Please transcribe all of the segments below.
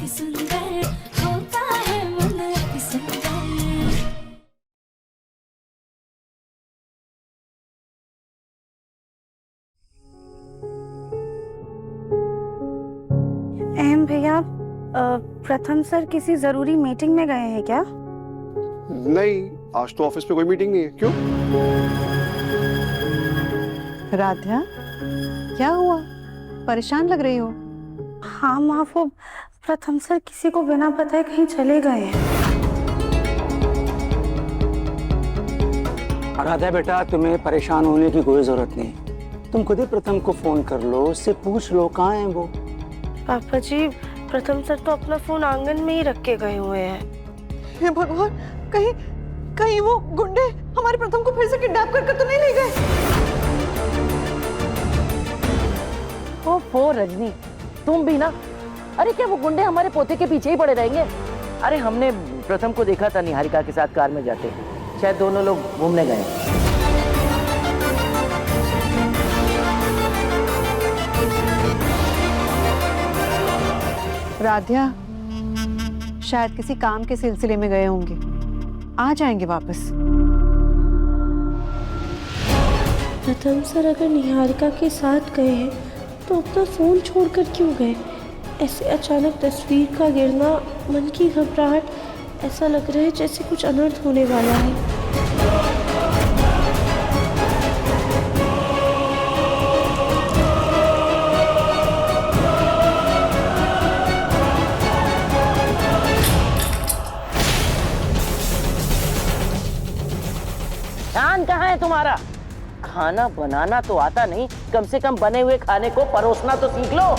अति सुंदर होता है मन अति सुंदर। अहम भैया, प्रथम सर किसी जरूरी मीटिंग में गए हैं क्या? नहीं, आज तो ऑफिस में कोई मीटिंग नहीं है। क्यों? राध्या, क्या हुआ? परेशान लग रही हो। हाँ माँ, वो प्रथम सर किसी को बिना बताए कहीं चले गए हैं। राधा बेटा, तुम्हें परेशान होने की कोई जरूरत नहीं। तुम खुद ही प्रथम को फोन कर लो, उससे पूछ लो कहाँ है वो। पापा जी, प्रथम सर तो अपना फोन आंगन में ही रख के गए हुए हैं। हे भगवान, कहीं कहीं वो गुंडे हमारे प्रथम को फिर से किडनैप कर तो नहीं ले गए? ओ रजनी, तुम भी ना। अरे क्या वो गुंडे हमारे पोते के पीछे ही पड़े रहेंगे? अरे हमने प्रथम को देखा था निहारिका के साथ कार में जाते, शायद दोनों लोग घूमने गए। राध्या शायद किसी काम के सिलसिले में गए होंगे, आ जाएंगे वापस। प्रथम सर अगर निहारिका के साथ गए हैं तो अपना फोन छोड़कर क्यों गए? ऐसे अचानक तस्वीर का गिरना, मन की घबराहट, ऐसा लग रहा है जैसे कुछ अनर्थ होने वाला है। ध्यान कहाँ है तुम्हारा? खाना बनाना तो आता नहीं, कम से कम बने हुए खाने को परोसना तो सीख लो।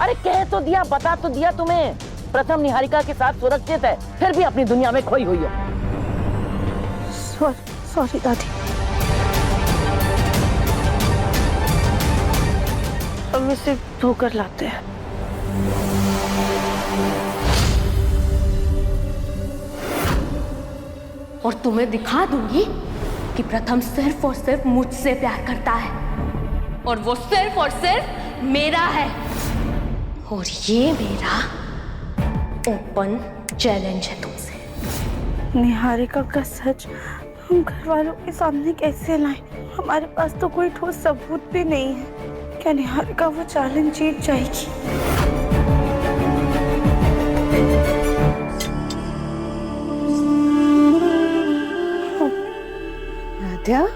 अरे कह तो दिया, बता तो दिया तुम्हें, प्रथम निहारिका के साथ सुरक्षित है, फिर भी अपनी दुनिया में खोई हुई हो। सॉरी दादी। हम इसे धोकर लाते हैं। और तुम्हें दिखा दूंगी कि प्रथम सिर्फ और सिर्फ मुझसे प्यार करता है, और वो सिर्फ और सिर्फ मेरा है। और ये मेरा ओपन चैलेंज है तुमसे। निहारिका का सच हम घर वालों के सामने कैसे लाएं? हमारे पास तो कोई ठोस सबूत भी नहीं है। क्या निहारिका वो चैलेंज जीत जाएगी? राध्या,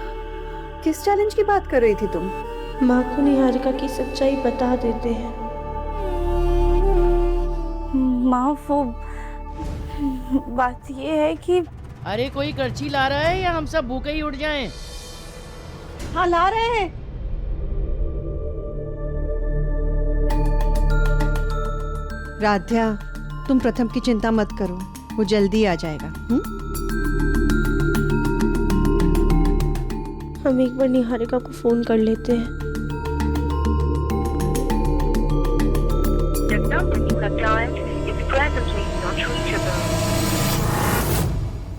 किस चैलेंज की बात कर रही थी तुम? माँ को निहारिका की सच्चाई बता देते हैं। माँ, वो बात ये है कि अरे कोई करछी ला रहा है या हम सब भूखे ही उठ जाएं? हाँ, ला रहे हैं। राध्या, तुम प्रथम की चिंता मत करो, वो जल्दी आ जाएगा। हम एक बार निहारिका को फोन कर लेते हैं।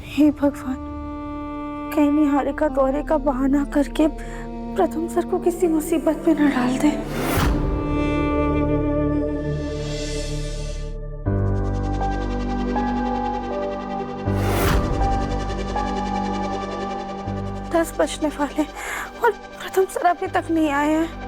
हे भगवान, कहीं निहारिका दौरे का बहाना करके प्रथम सर को किसी मुसीबत में न डाल दे। दस बजने वाले और प्रथम सर अभी तक नहीं आए हैं।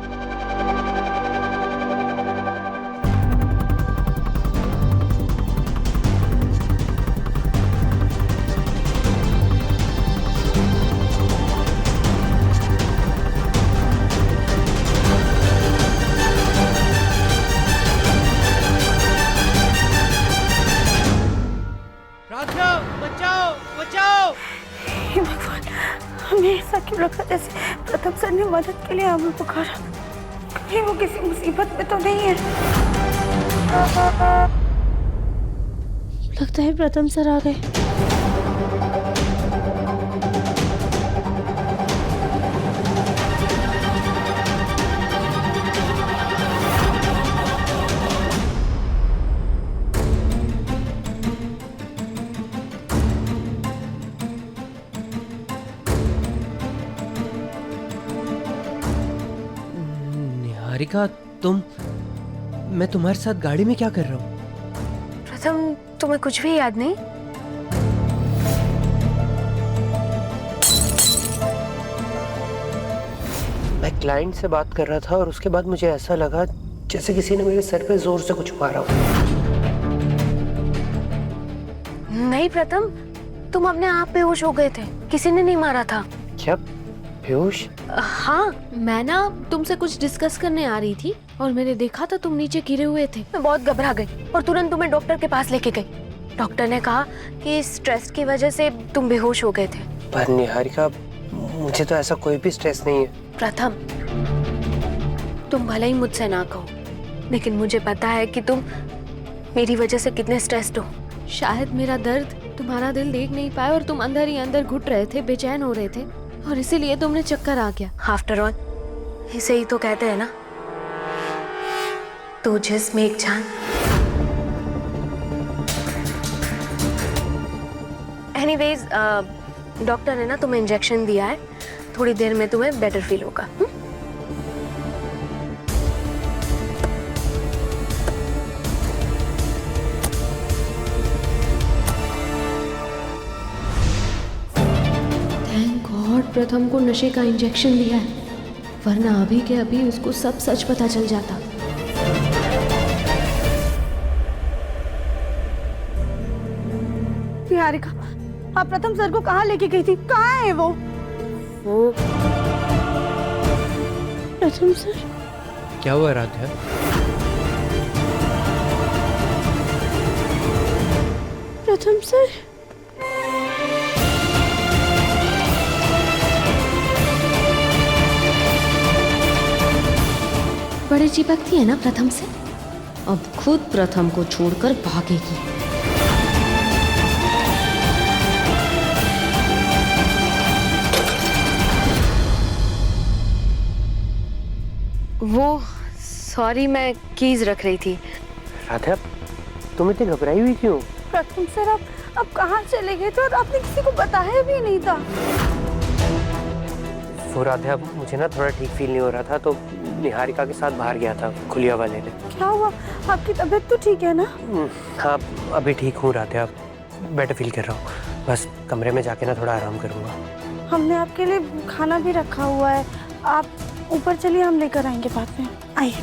बचाओ बचाओ! हे भगवान, हमें ऐसा क्यों लगा जैसे प्रथम सर ने मदद के लिए हमें पुकारा? कहीं वो किसी मुसीबत में तो नहीं है? लगता है प्रथम सर आ गए। निहारिका, मैं तुम्हारे साथ गाड़ी में क्या कर रहा हूँ? प्रथम, तुम्हें कुछ भी याद नहीं? मैं क्लाइंट से बात कर रहा था और उसके बाद मुझे ऐसा लगा जैसे किसी ने मेरे सर पे जोर से कुछ मारा हो। नहीं प्रथम, तुम अपने आप बेहोश हो गए थे, किसी ने नहीं मारा था। क्या बेहोश? हाँ, मैं ना तुमसे कुछ डिस्कस करने आ रही थी और मैंने देखा था तुम नीचे गिरे हुए थे। मैं बहुत घबरा गई और तुरंत तुम्हें डॉक्टर के पास लेके गई। डॉक्टर ने कहा कि स्ट्रेस की वजह से तुम बेहोश हो गए थे। पर निहारिका, मुझे तो ऐसा कोई भी स्ट्रेस नहीं है। प्रथम, तुम भले ही मुझसे ना कहो, लेकिन मुझे पता है कि तुम मेरी वजह से कितने स्ट्रेस्ड हो। शायद मेरा दर्द तुम्हारा दिल देख नहीं पाया और तुम अंदर ही अंदर घुट रहे थे, बेचैन हो रहे थे और इसीलिए तुमने चक्कर आ गया। आफ्टर ऑल, इसे ही तो कहते हैं ना, तो जिस्म एक जान। एनीवेज, डॉक्टर ने ना तुम्हें इंजेक्शन दिया है, थोड़ी देर में तुम्हें बेटर फील होगा। थैंक गॉड प्रथम को नशे का इंजेक्शन दिया है, वरना अभी के अभी उसको सब सच पता चल जाता। निहारिका, आप प्रथम सर को कहाँ लेके गई थी? कहाँ है वो? प्रथम सर, क्या हुआ राधा? प्रथम सर, बड़ी चिपकती है ना प्रथम से, अब खुद प्रथम को छोड़कर भागेगी। वो सॉरी, मैं कीज रख रही थी। राधा, तुम इतनी घबराई हुई क्यों? प्रथम सर, आप कहाँ चले गए थे और आपने किसी को बताया भी नहीं था? वो राधा, मुझे ना थोड़ा ठीक फील नहीं हो रहा था तो निहारिका के साथ बाहर गया था खुली हवा लेने। क्या हुआ? आपकी तबीयत तो ठीक है ना? हाँ, अभी ठीक हूँ राधा, बेटर फील कर रहा हूँ। बस कमरे में जाके ना थोड़ा आराम करूँगा। हमने आपके लिए खाना भी रखा हुआ है, आप ऊपर चलिए, हम लेकर आएंगे बाद में। आइए।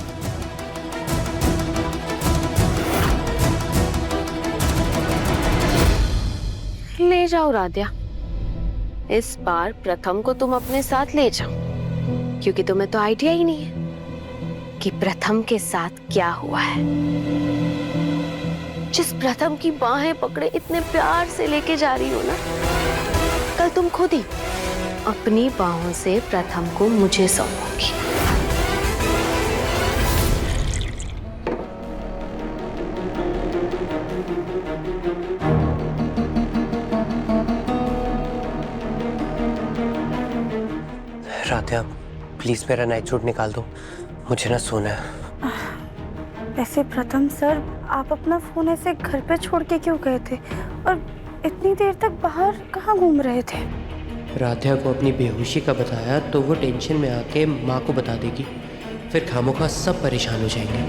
ले जाओ राध्या, इस बार प्रथम को तुम अपने साथ ले जाओ, क्योंकि तुम्हें तो आइडिया ही नहीं है कि प्रथम के साथ क्या हुआ है। जिस प्रथम की बाहें पकड़े इतने प्यार से लेके जा रही हो ना, कल तुम खुद ही अपनी बाहों से प्रथम को मुझे सौंपोगी। राधा, प्लीज मेरा नाइट सूट निकाल दो, मुझे ना सोना है। वैसे प्रथम सर, आप अपना फोन ऐसे घर पे छोड़ के क्यों गए थे और इतनी देर तक बाहर कहाँ घूम रहे थे? राधा को अपनी बेहोशी का बताया तो वो टेंशन में आके माँ को बता देगी, फिर खामोखा सब परेशान हो जाएंगे।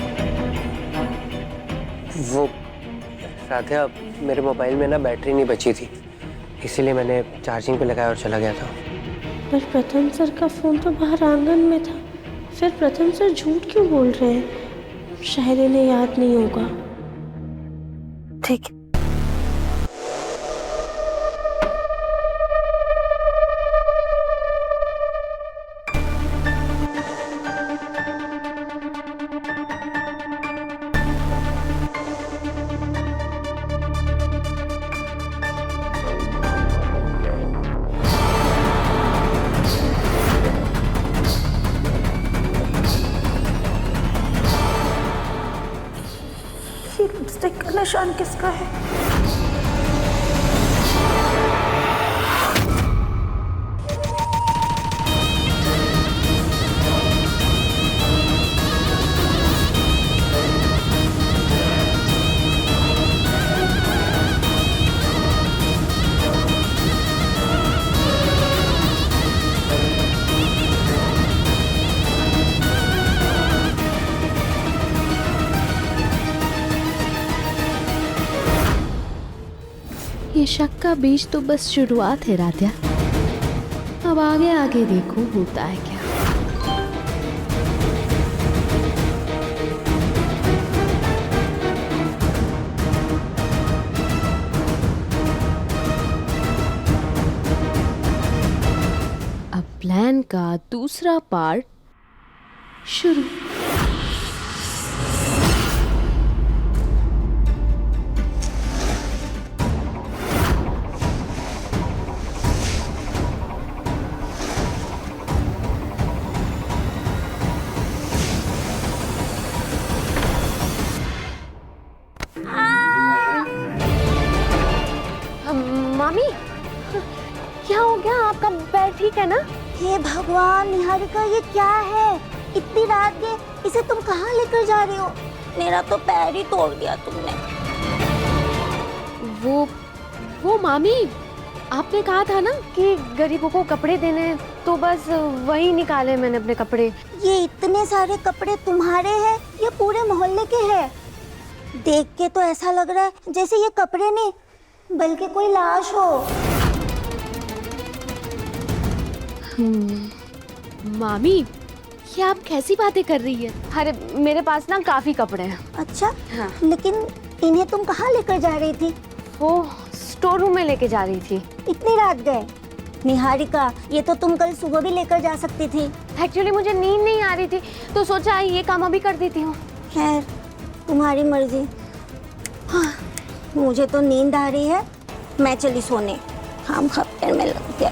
वो राधा, मेरे मोबाइल में ना बैटरी नहीं बची थी, इसीलिए मैंने चार्जिंग पे लगाया और चला गया था। पर प्रथम सर का फोन तो बाहर आंगन में था, फिर प्रथम सर झूठ क्यों बोल रहे हैं? शायद इन्हें याद नहीं होगा। ठीक। लिपस्टिक का निशान किसका है? शक का बीज तो बस शुरुआत है राध्या। अब आगे आगे देखो होता है क्या। अब प्लान का दूसरा पार्ट शुरू। मामी, क्या हो गया? आपका पैर ठीक है ना? हे भगवान निहारिका, ये क्या है? इतनी रात के इसे तुम कहाँ लेकर जा रही हो? मेरा तो पैर ही तोड़ दिया तुमने। वो मामी, आपने कहा था ना कि गरीबों को कपड़े देने हैं, तो बस वही निकाले मैंने अपने कपड़े। ये इतने सारे कपड़े तुम्हारे हैं या पूरे मोहल्ले के हैं? देख के तो ऐसा लग रहा है जैसे ये कपड़े नहीं बल्कि कोई लाश हो। मामी, ये आप कैसी बातें कर रही है? अरे मेरे पास ना काफी कपड़े हैं। अच्छा, हाँ। लेकिन इन्हें तुम कहाँ लेकर जा रही थी? वो स्टोर रूम में लेके जा रही थी। इतनी रात गए? निहारिका, ये तो तुम कल सुबह भी लेकर जा सकती थी। एक्चुअली मुझे नींद नहीं आ रही थी तो सोचा ये काम अभी कर देती हूँ। खैर, तुम्हारी मर्जी। हाँ, मुझे तो नींद आ रही है, मैं चली सोने। हम खप्पर में लग गया।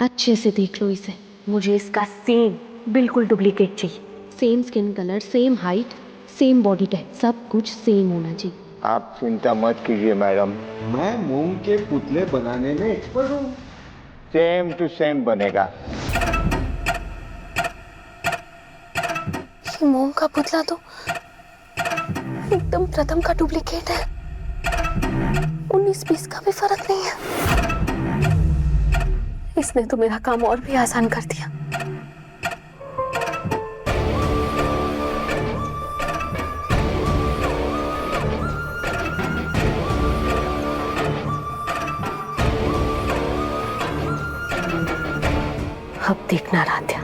अच्छे से देख लो इसे। मुझे इसका सेम बिल्कुल डुप्लीकेट चाहिए। Same skin colour, same height, same body type, सब कुछ सेम होना चाहिए। आप चिंता मत कीजिए मैडम, मैं मूंग के पुतले बनाने में एक्सपर्ट हूँ। सेम टू सेम बनेगा। ये मूंग का पुतला तो एकदम प्रथम का डुप्लीकेट है। 19-20 का भी फर्क नहीं है। इसने तो मेरा काम और भी आसान कर दिया। अब देखना राध्या,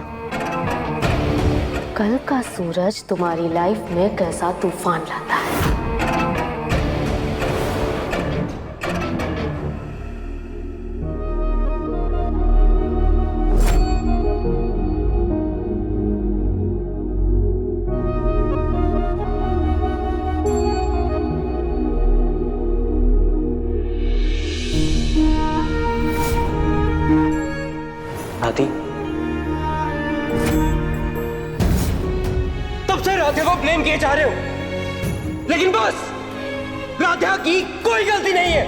कल का सूरज तुम्हारी लाइफ में कैसा तूफान लाता है। आदि, तब से राधा को ब्लेम किए जा रहे हो, लेकिन बस राधा की कोई गलती नहीं है।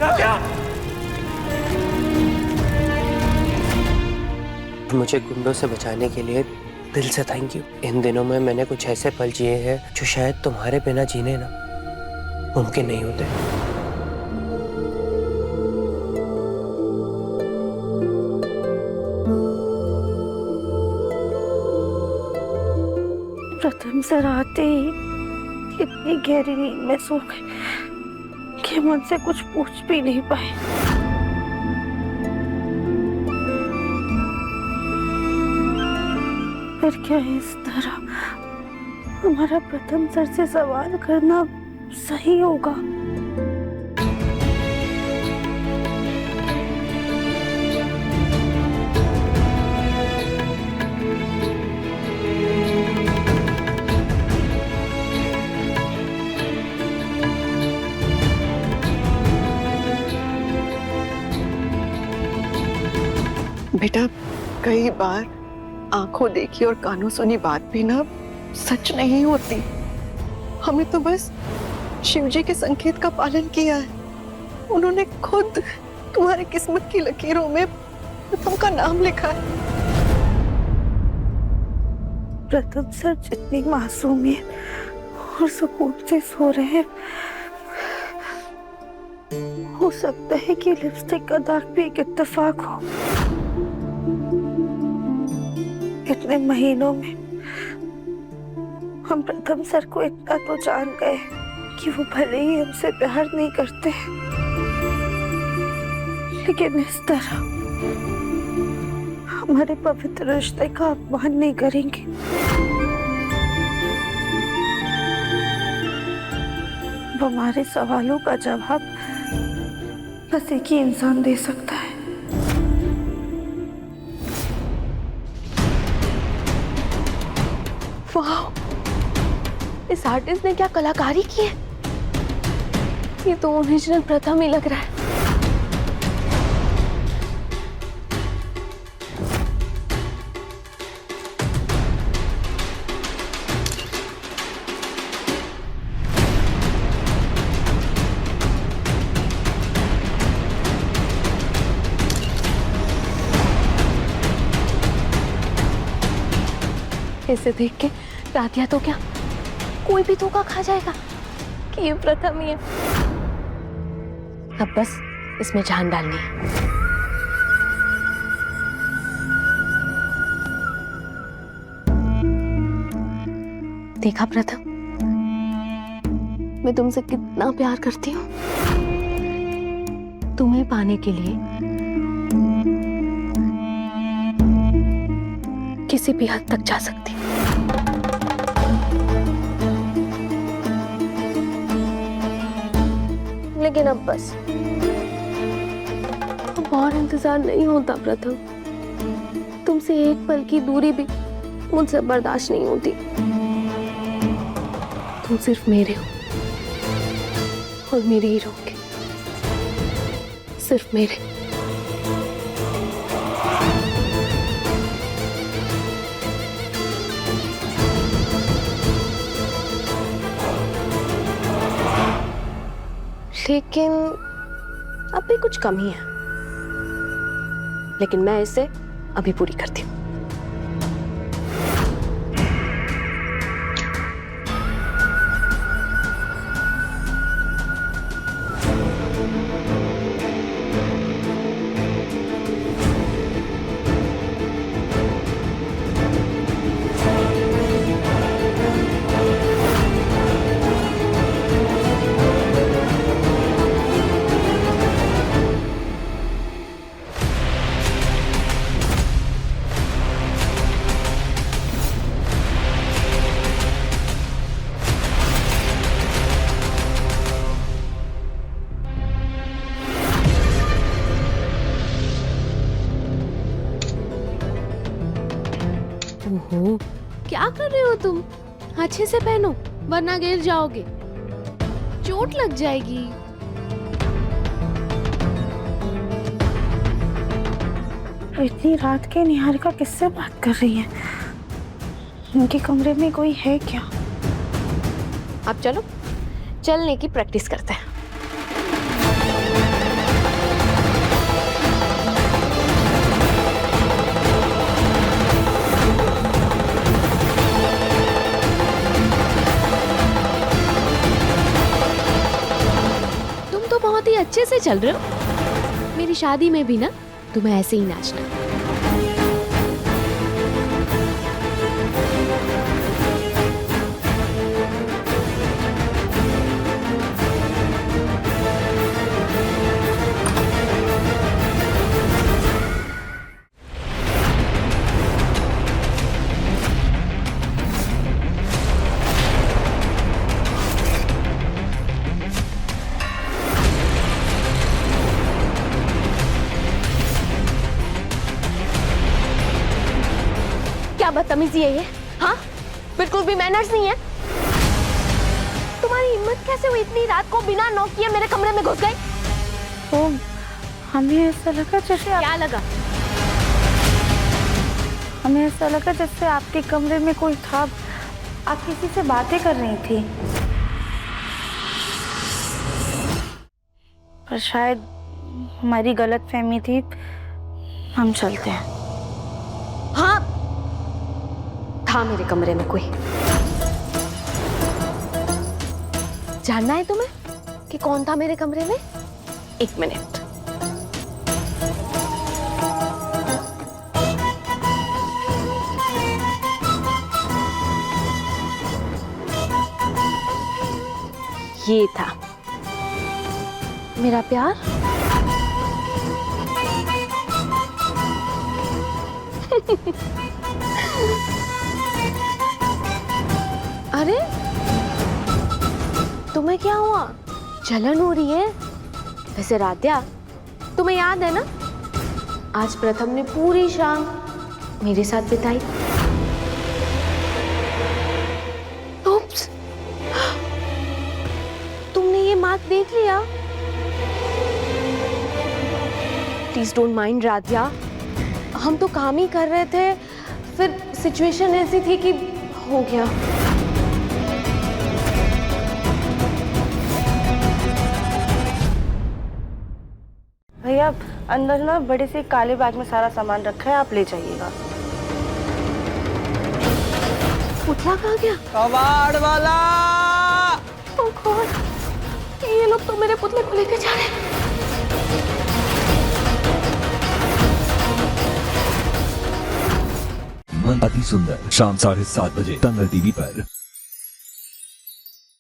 राधा! मुझे गुंडों से बचाने के लिए दिल से थैंक यू। इन दिनों में मैंने कुछ ऐसे पल जिए हैं जो शायद तुम्हारे बिना जीने ना मुमकिन नहीं होते। प्रथम सर आते ही इतनी गहरी नींद में सो गए कि हम उनसे कुछ पूछ भी नहीं पाए। फिर क्या है इस तरह? हमारा प्रथम सर से सवाल करना सही होगा। बेटा, कई बार आंखों देखी और कानों सुनी बात भी ना सच नहीं होती। हमने तो बस शिवजी के संकेत का पालन किया है। उन्होंने खुद तुम्हारी किस्मत की लकीरों में प्रथम का नाम लिखा है। प्रथम सर जितनी मासूमियत और सुकून से सो रहे हैं, हो सकता है कि लिपस्टिक का दाग भी एक इत्तेफाक हो। इतने महीनों में हम प्रथम सर को इतना तो जान गए कि वो भले ही हमसे प्यार नहीं करते, लेकिन इस तरह हमारे पवित्र रिश्ते का अपमान नहीं करेंगे। वो हमारे सवालों का जवाब बस एक ही इंसान दे सकता है। वाह, इस आर्टिस्ट ने क्या कलाकारी की है। ये तो ओरिजिनल प्रथम ही लग रहा है। इसे देख के राधिया तो क्या कोई भी धोखा खा जाएगा कि ये प्रथम ही है। अब बस इसमें जान डालनी है। देखा प्रथम, मैं तुमसे कितना प्यार करती हूँ। तुम्हें पाने के लिए किसी भी हद तक जा सकती हूँ। लेकिन अब बस, अब और इंतजार नहीं होता प्रथम। तुमसे एक पल की दूरी भी मुझसे बर्दाश्त नहीं होती। तुम सिर्फ मेरे हो और मेरे ही रहोगे, सिर्फ मेरे। लेकिन अब भी कुछ कमी है, लेकिन मैं इसे अभी पूरी करती हूँ। ओहो, क्या कर रहे हो तुम? अच्छे से पहनो वरना गिर जाओगे, चोट लग जाएगी। इतनी रात के निहारिका किससे बात कर रही है? उनके कमरे में कोई है क्या? अब चलो चलने की प्रैक्टिस करते हैं। बहुत ही अच्छे से चल रहे हो। मेरी शादी में भी ना तुम्हें ऐसे ही नाचना। बदतमीजी है ये? हाँ, बिल्कुल भी मैनर्स नहीं है। तुम्हारी हिम्मत कैसे हुई इतनी रात को बिना नॉक किए मेरे कमरे में घुस गई? तो हमें ऐसा लगा जैसे क्या लगा? हमें ऐसा लगा जैसे आपके कमरे में कोई था, आप किसी से बातें कर रही थी। पर शायद हमारी गलतफहमी थी। हम चलते हैं। हाँ, था मेरे कमरे में कोई। जानना है तुम्हें कि कौन था मेरे कमरे में? 1 मिनट। ये था मेरा प्यार। अरे तुम्हें क्या हुआ? जलन हो रही है? वैसे राध्या, तुम्हें याद है ना, आज प्रथम ने पूरी शाम मेरे साथ बिताई। उप्स, तुमने ये मार्क देख लिया? प्लीज डोंट माइंड राध्या, हम तो काम ही कर रहे थे, फिर सिचुएशन ऐसी थी कि हो गया। भैया अंदर ना बड़े से काले बैग में सारा सामान रखा है, आप ले जाइएगा। पुतला कहाँ गया? कबाड़ वाला। ओह गॉड, ये लोग तो मेरे पुतले को लेकर जा रहे हैं। मन अति सुंदर शाम 7:30 बजे तंगल टीवी पर।